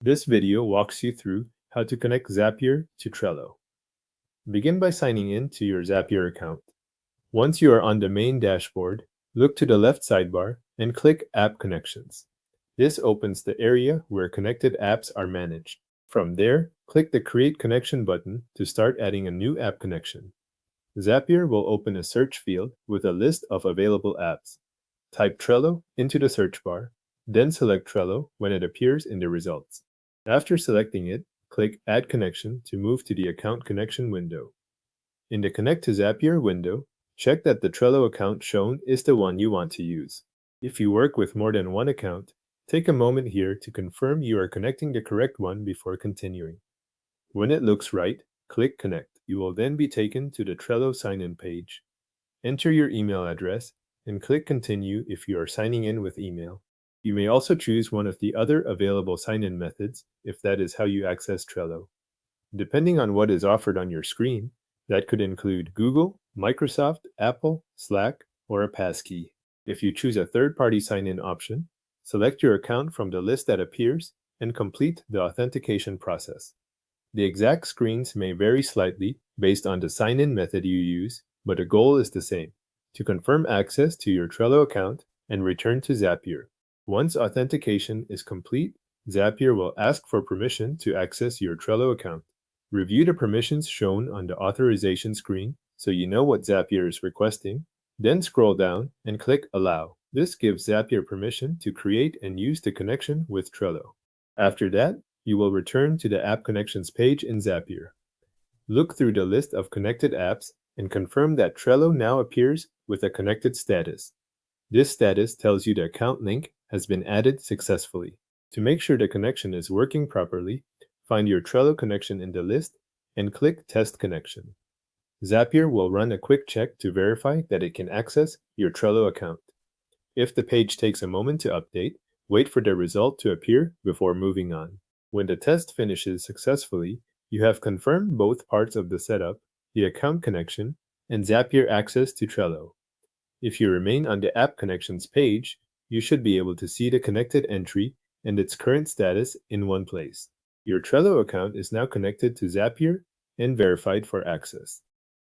This video walks you through how to connect Zapier to Trello. Begin by signing in to your Zapier account. Once you are on the main dashboard, look to the left sidebar and click App Connections. This opens the area where connected apps are managed. From there, click the Create Connection button to start adding a new app connection. Zapier will open a search field with a list of available apps. Type Trello into the search bar, then select Trello when it appears in the results. After selecting it, click Add Connection to move to the Account Connection window. In the Connect to Zapier window, check that the Trello account shown is the one you want to use. If you work with more than one account, take a moment here to confirm you are connecting the correct one before continuing. When it looks right, click Connect. You will then be taken to the Trello sign-in page. Enter your email address and click Continue if you are signing in with email. You may also choose one of the other available sign-in methods if that is how you access Trello. Depending on what is offered on your screen, that could include Google, Microsoft, Apple, Slack, or a passkey. If you choose a third-party sign-in option, select your account from the list that appears and complete the authentication process. The exact screens may vary slightly based on the sign-in method you use, but the goal is the same: to confirm access to your Trello account and return to Zapier. Once authentication is complete, Zapier will ask for permission to access your Trello account. Review the permissions shown on the authorization screen so you know what Zapier is requesting, then scroll down and click Allow. This gives Zapier permission to create and use the connection with Trello. After that, you will return to the App Connections page in Zapier. Look through the list of connected apps and confirm that Trello now appears with a connected status. This status tells you the account link has been added successfully. To make sure the connection is working properly, find your Trello connection in the list and click Test Connection. Zapier will run a quick check to verify that it can access your Trello account. If the page takes a moment to update, wait for the result to appear before moving on. When the test finishes successfully, you have confirmed both parts of the setup, the account connection, and Zapier access to Trello. If you remain on the App Connections page, you should be able to see the connected entry and its current status in one place. Your Trello account is now connected to Zapier and verified for access.